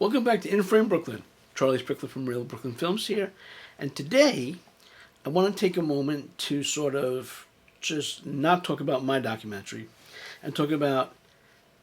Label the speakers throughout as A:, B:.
A: Welcome back to In Frame Brooklyn. Charlie Sprickler from Real Brooklyn Films here. And today, I want to take a moment to sort of just not talk about my documentary and talk about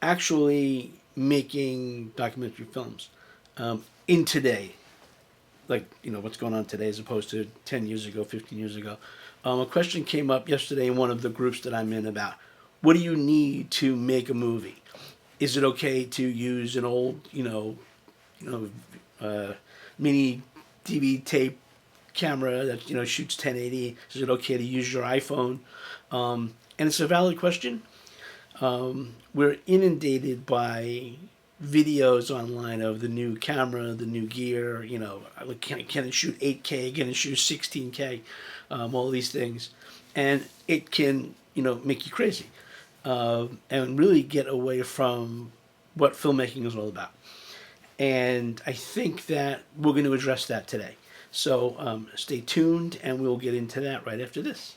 A: actually making documentary films in today. Like, what's going on today as opposed to 10 years ago, 15 years ago. A question came up yesterday in one of the groups that I'm in about what do you need to make a movie? Is it okay to use an old, mini DV tape camera that shoots 1080? Is it okay to use your iPhone? And it's a valid question. We're inundated by videos online of the new camera, the new gear. Can it shoot 8K? Can it shoot 16K? All these things, and it can make you crazy, and really get away from what filmmaking is all about. And I think that we're going to address that today. So stay tuned, and we'll get into that right after this.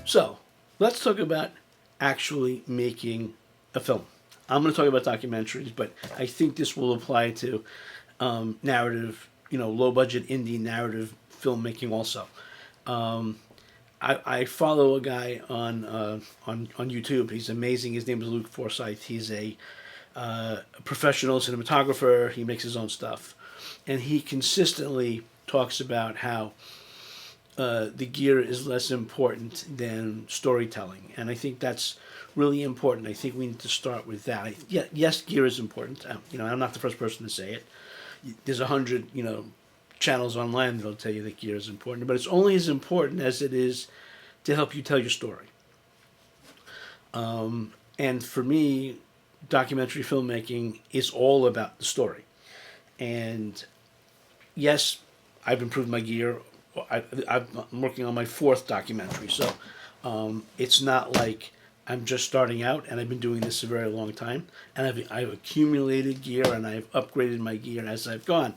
A: So let's talk about actually making a film. I'm going to talk about documentaries, but I think this will apply to narrative, low budget indie narrative filmmaking also. I follow a guy on YouTube. He's amazing. His name is Luke Forsyth. He's a professional cinematographer. He makes his own stuff, and he consistently talks about how the gear is less important than storytelling, and I think that's really important. I think we need to start with that. Yes, gear is important. I'm not the first person to say it. There's 100 channels online that'll tell you that gear is important, but it's only as important as it is to help you tell your story. And for me, documentary filmmaking is all about the story. And yes, I've improved my gear. I'm working on my 4th documentary, so it's not like I'm just starting out, and I've been doing this a very long time, and I've accumulated gear, and I've upgraded my gear as I've gone.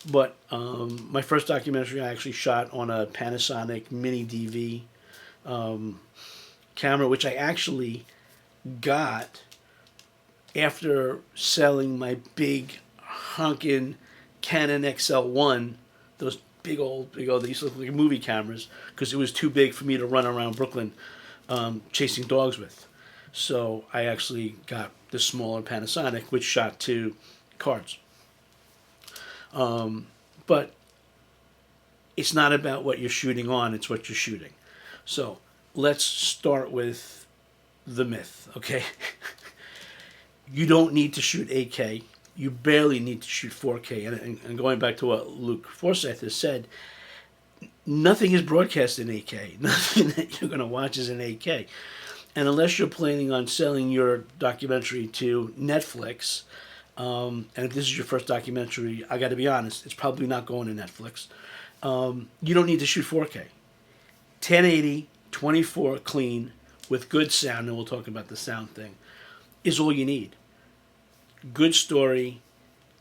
A: But my first documentary I actually shot on a Panasonic mini DV camera, which I actually got after selling my big honkin' Canon XL1, those big old, they used to look like movie cameras, because it was too big for me to run around Brooklyn chasing dogs with. So I actually got the smaller Panasonic, which shot to cards. But it's not about what you're shooting on, it's what you're shooting. So let's start with the myth, okay? You don't need to shoot 8K. You barely need to shoot 4K. And going back to what Luke Forsyth has said, nothing is broadcast in 8K. Nothing that you're going to watch is in 8K. And unless you're planning on selling your documentary to Netflix, and if this is your first documentary, I got to be honest, it's probably not going to Netflix. You don't need to shoot 4K. 1080, 24 clean, with good sound, and we'll talk about the sound thing, is all you need. Good story,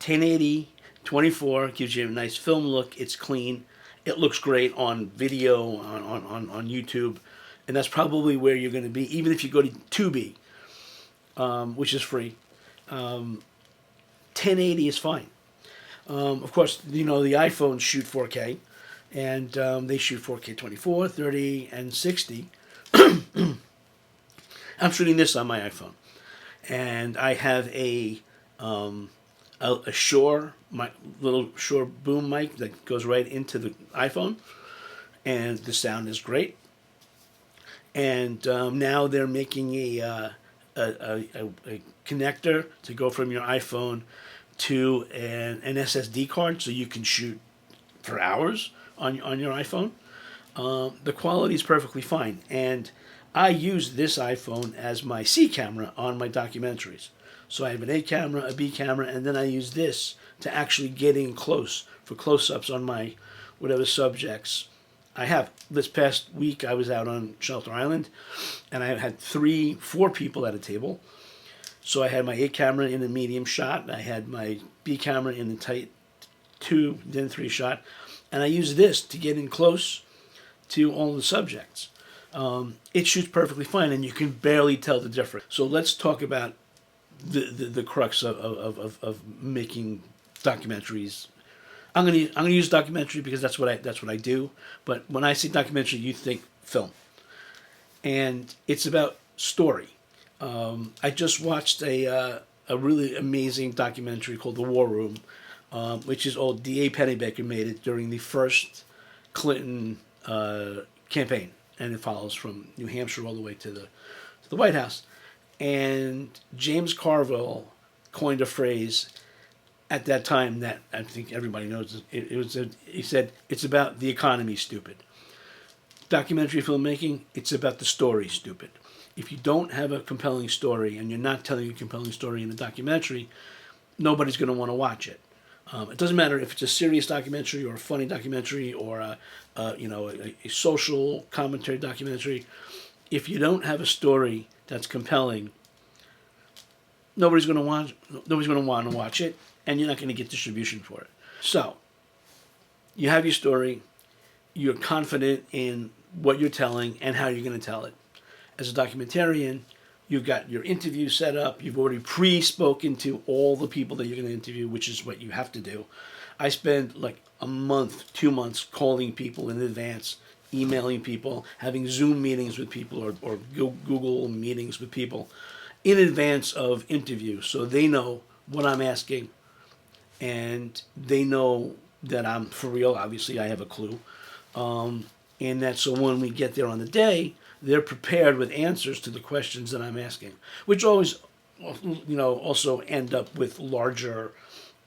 A: 1080, 24, gives you a nice film look. It's clean. It looks great on video, on YouTube, and that's probably where you're going to be, even if you go to Tubi, which is free. 1080 is fine. Of course, the iPhones shoot 4K, and they shoot 4K 24, 30, and 60. I'm shooting this on my iPhone, and I have a Shure, my little Shure boom mic that goes right into the iPhone, and the sound is great. And now they're making a connector to go from your iPhone to an SSD card, so you can shoot for hours on your iPhone. The quality is perfectly fine, and I use this iPhone as my C camera on my documentaries. So I have an A camera, a B camera, and then I use this to actually get in close for close-ups on my whatever subjects I have. This past week I was out on Shelter Island, and I had 4 people at a table. So I had my A camera in a medium shot, I had my B camera in the tight 2, then 3 shot, and I use this to get in close to all the subjects. It shoots perfectly fine, and you can barely tell the difference. So let's talk about the crux of making documentaries. I'm gonna use documentary because that's what I do. But when I say documentary, you think film, and it's about story. I just watched a really amazing documentary called The War Room, which is old. D.A. Pennebaker made it during the first Clinton campaign, and it follows from New Hampshire all the way to the White House. And James Carville coined a phrase at that time that I think everybody knows. He said, "It's about the economy, stupid." Documentary filmmaking, it's about the story, stupid. If you don't have a compelling story and you're not telling a compelling story in a documentary, nobody's going to want to watch it. It doesn't matter if it's a serious documentary or a funny documentary or a social commentary documentary. If you don't have a story that's compelling, nobody's going to want to watch it, and you're not going to get distribution for it. So, you have your story, you're confident in what you're telling and how you're going to tell it. As a documentarian, you've got your interview set up, you've already pre-spoken to all the people that you're going to interview, which is what you have to do. I spend like a month, 2 months calling people in advance, emailing people, having Zoom meetings with people or Google meetings with people in advance of interviews, so they know what I'm asking and they know that I'm for real. Obviously, I have a clue. And that so when we get there on the day, they're prepared with answers to the questions that I'm asking, which always, also end up with larger,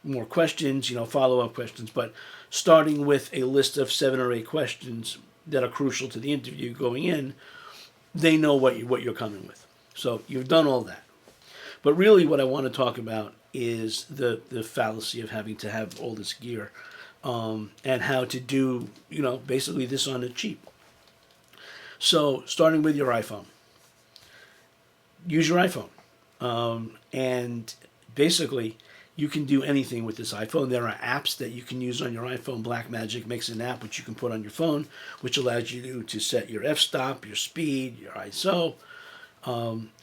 A: more questions, follow-up questions. But starting with a list of 7 or 8 questions that are crucial to the interview going in, they know what you're coming with. So you've done all that. But really what I want to talk about is the fallacy of having to have all this gear, and how to do, basically this on the cheap. So starting with your iPhone. Use your iPhone. And basically you can do anything with this iPhone. There are apps that you can use on your iPhone. Blackmagic makes an app which you can put on your phone, which allows you to set your f-stop, your speed, your ISO,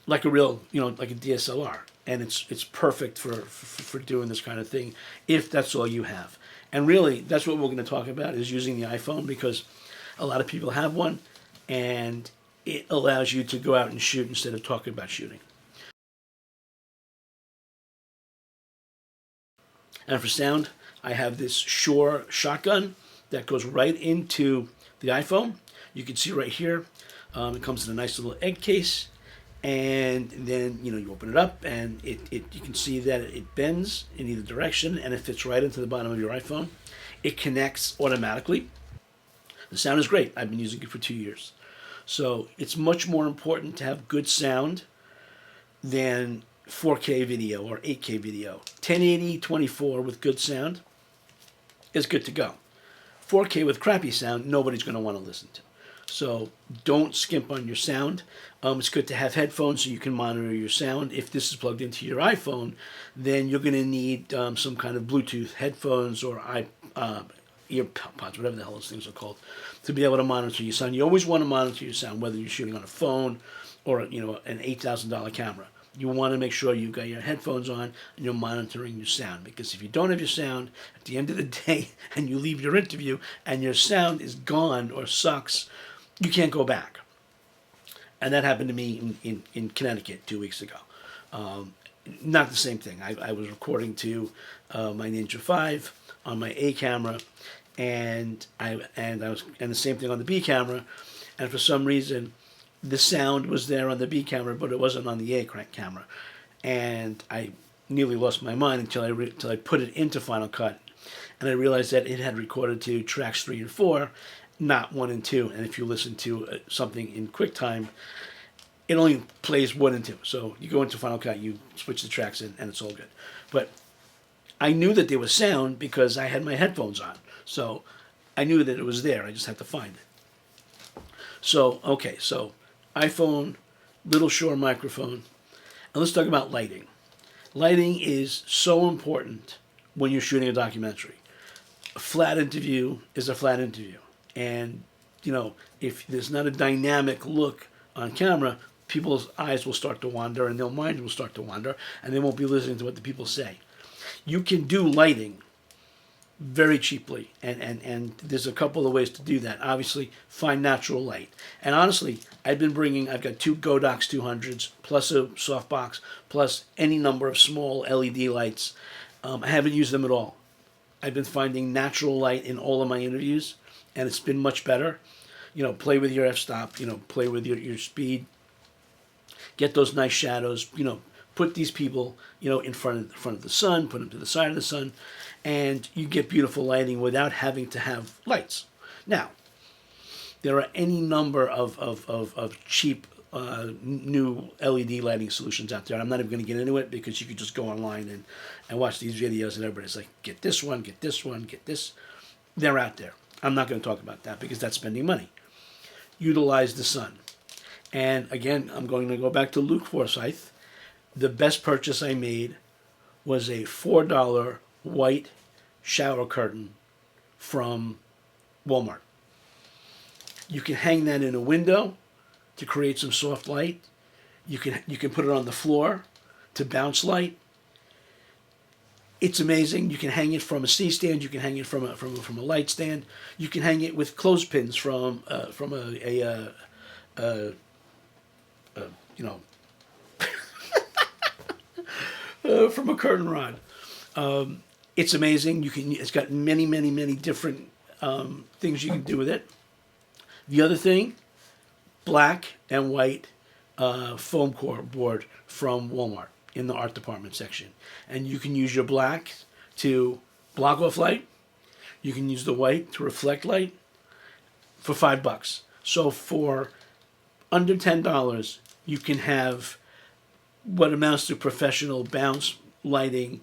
A: like a real, like a DSLR. And it's perfect for doing this kind of thing if that's all you have. And really, that's what we're going to talk about, is using the iPhone, because a lot of people have one, and it allows you to go out and shoot instead of talking about shooting. And for sound, I have this Shure shotgun that goes right into the iPhone. You can see right here, it comes in a nice little egg case. And then, you open it up, and you can see that it bends in either direction, and it fits right into the bottom of your iPhone. It connects automatically. The sound is great. I've been using it for 2 years. So it's much more important to have good sound than 4K video or 8K video. 1080, 24 with good sound is good to go. 4K with crappy sound, nobody's going to want to listen to. So don't skimp on your sound. It's good to have headphones so you can monitor your sound. If this is plugged into your iPhone, then you're going to need some kind of Bluetooth headphones or earpods, whatever the hell those things are called, to be able to monitor your sound. You always want to monitor your sound, whether you're shooting on a phone or an $8,000 camera. You want to make sure you've got your headphones on and you're monitoring your sound, because if you don't have your sound at the end of the day and you leave your interview and your sound is gone or sucks, you can't go back. And that happened to me in Connecticut 2 weeks ago. Not the same thing. I was recording to my Ninja 5 on my A camera, and the same thing on the B camera, and for some reason the sound was there on the B camera, but it wasn't on the A camera, and I nearly lost my mind until I put it into Final Cut, and I realized that it had recorded to tracks 3 and 4, not 1 and 2. And if you listen to something in QuickTime, it only plays 1 and 2. So you go into Final Cut, you switch the tracks in, and it's all good. But I knew that there was sound because I had my headphones on. So I knew that it was there. I just had to find it. So, okay, so iPhone, little Shure microphone. And let's talk about lighting. Lighting is so important when you're shooting a documentary. A flat interview is a flat interview. And, you know, if there's not a dynamic look on camera, people's eyes will start to wander and their minds will start to wander and they won't be listening to what the people say. You can do lighting very cheaply, and there's a couple of ways to do that. Obviously, find natural light. And honestly, I've got 2 Godox 200s, plus a softbox, plus any number of small LED lights. I haven't used them at all. I've been finding natural light in all of my interviews, and it's been much better. You know, play with your f-stop, you know, play with your speed. Get those nice shadows, you know, put these people, you know, in front of the sun, put them to the side of the sun, and you get beautiful lighting without having to have lights. Now, there are any number of cheap new LED lighting solutions out there. I'm not even going to get into it because you could just go online and watch these videos and everybody's like, get this one, get this one, get this. They're out there. I'm not going to talk about that because that's spending money. Utilize the sun. And again, I'm going to go back to Luke Forsyth. The best purchase I made was a $4 white shower curtain from Walmart. You can hang that in a window to create some soft light. You can put it on the floor to bounce light. It's amazing. You can hang it from a C-stand. You can hang it from a light stand. You can hang it with clothespins from from a curtain rod. It's amazing. It's got many different things you can do with it. The other thing, black and white foam core board from Walmart in the art department section. And you can use your black to block off light. You can use the white to reflect light for $5. So for under $10, you can have what amounts to professional bounce lighting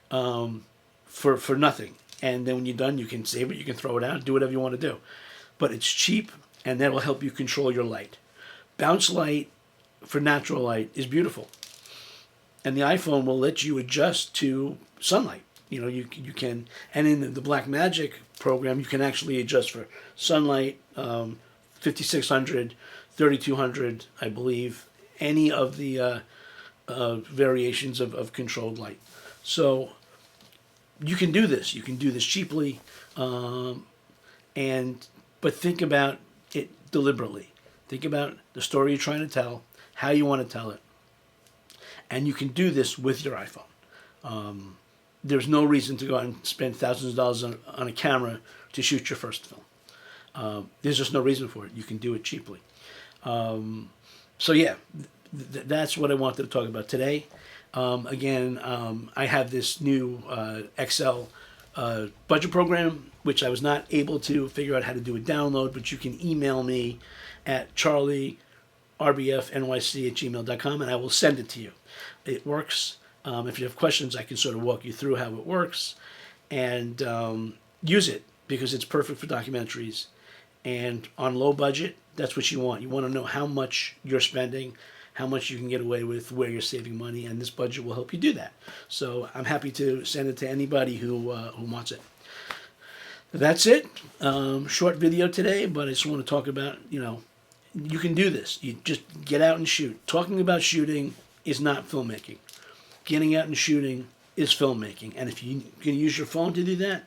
A: for nothing. And then when you're done, you can save it, you can throw it out, do whatever you want to do. But it's cheap, and that will help you control your light. Bounce light for natural light is beautiful. And the iPhone will let you adjust to sunlight. You know, you can, and in the Blackmagic program, you can actually adjust for sunlight, 5600, 3200, I believe, any of the variations of controlled light. So you can do this. You can do this cheaply, but think about it deliberately. Think about the story you're trying to tell, how you want to tell it, and you can do this with your iPhone. There's no reason to go out and spend thousands of dollars on a camera to shoot your first film. There's just no reason for it. You can do it cheaply. So yeah, that's what I wanted to talk about today. Again, I have this new Excel budget program, which I was not able to figure out how to do a download, but you can email me at charlierbfnyc@gmail.com and I will send it to you. It works. If you have questions, I can sort of walk you through how it works, and use it because it's perfect for documentaries. And on low budget, that's what you want. You want to know how much you're spending, how much you can get away with, where you're saving money, and this budget will help you do that. So I'm happy to send it to anybody who wants it. That's it. Short video today, but I just want to talk about, you can do this. You just get out and shoot. Talking about shooting is not filmmaking. Getting out and shooting is filmmaking. And if you can use your phone to do that,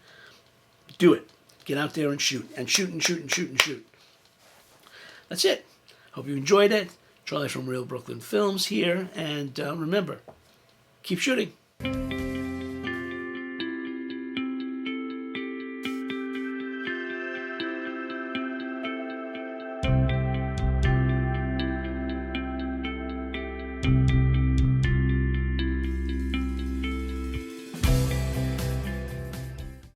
A: do it. Get out there and shoot. And shoot and shoot and shoot and shoot. That's it. Hope you enjoyed it. Charlie from Real Brooklyn Films here. And remember, keep shooting.